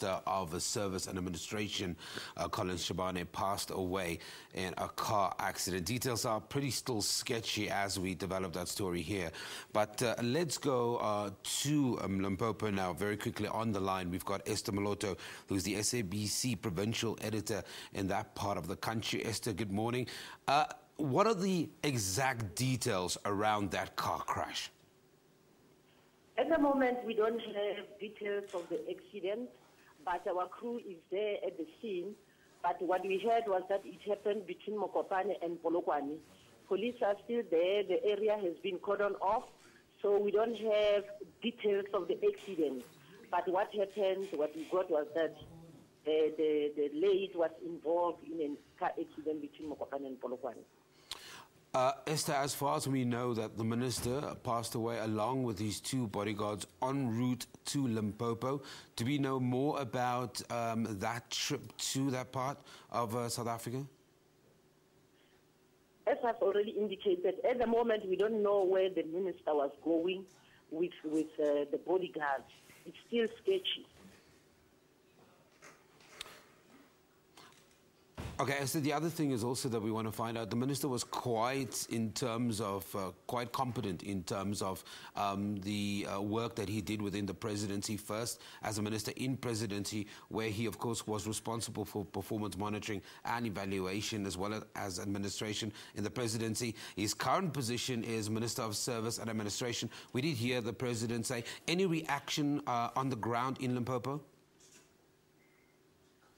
of Service and Administration, Chabane, passed away in a car accident. Details are pretty still sketchy as we develop that story here. But let's go to Limpopo now. Very quickly on the line, we've got Esther Moloto, who's the SABC provincial editor in that part of the country. Esther, good morning. What are the exact details around that car crash? At the moment, we don't have details of the accident, but our crew is there at the scene. But what we heard was that it happened between Mokopane and Polokwane. Police are still there. The area has been cordoned off, so we don't have details of the accident. But what happened, what we got was that the lady was involved in a car accident between Mokopane and Polokwane. Esther, as far as we know, that the minister passed away along with his two bodyguards en route to Limpopo. Do we know more about that trip to that part of South Africa? As I've already indicated, at the moment we don't know where the minister was going with the bodyguards. It's still sketchy. Okay, Esther, the other thing is also that we want to find out, the minister was quite competent in terms of the work that he did within the presidency, first as a minister in presidency, where he, of course, was responsible for performance monitoring and evaluation, as well as administration in the presidency. His current position is Minister of Service and Administration. We did hear the president say, any reaction on the ground in Limpopo?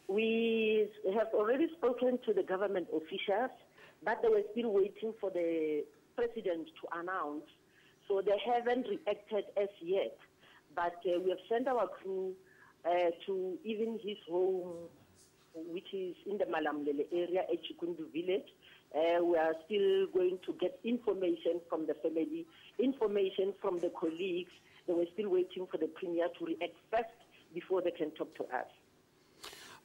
We have already spoken to the government officials, but they were still waiting for the president to announce. So they haven't reacted as yet. But we have sent our crew to even his home, which is in the Malamlele area at Chikundu village. We are still going to get information from the family, information from the colleagues. They were still waiting for the premier to react first before they can talk to us.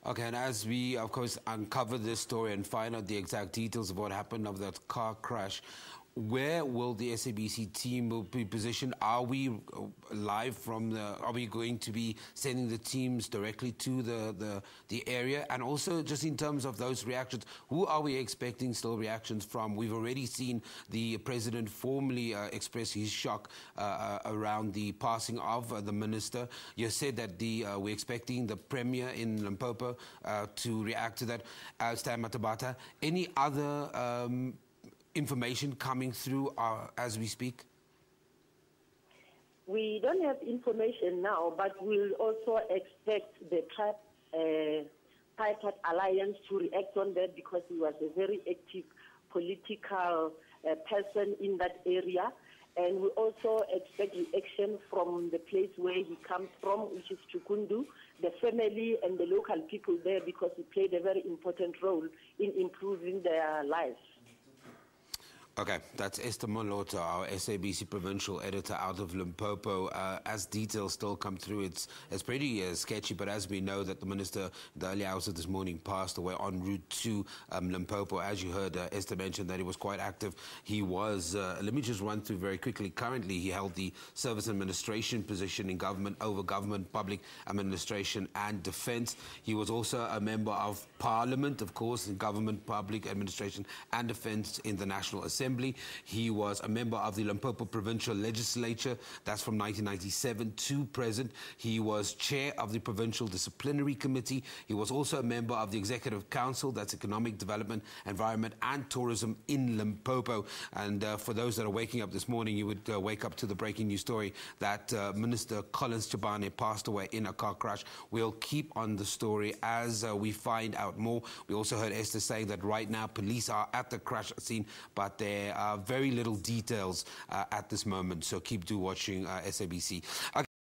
Okay, and as we, of course, uncover this story and find out the exact details of what happened of that car crash, where will the SABC team be positioned? Are we live from are we going to be sending the teams directly to the area? And also, just in terms of those reactions, who are we expecting still reactions from? We've already seen the president formally express his shock around the passing of the minister. You said that we're expecting the premier in Limpopo to react to that. Stan Matabata, any other information coming through as we speak? We don't have information now, but we'll also expect the Tripartite Alliance to react on that, because he was a very active political person in that area. And we also expect reaction from the place where he comes from, which is Chikundu, the family and the local people there, because he played a very important role in improving their lives. Okay, that's Esther Moloto, our SABC provincial editor out of Limpopo. As details still come through, it's pretty sketchy, but as we know that the minister, the early hours of this morning, passed away en route to Limpopo. As you heard, Esther mentioned that he was quite active. He was, let me just run through very quickly. Currently, he held the service administration position in government, over government, public administration and defence. He was also a member of parliament, of course, in government, public administration and defence in the National Assembly. He was a member of the Limpopo Provincial Legislature, that's from 1997 to present. He was chair of the Provincial Disciplinary Committee. He was also a member of the Executive Council, that's Economic Development, Environment and Tourism in Limpopo. And for those that are waking up this morning, you would wake up to the breaking news story that Minister Chabane passed away in a car crash. We'll keep on the story as we find out more. We also heard Esther saying that right now police are at the crash scene, but there are very little details at this moment. So keep watching SABC.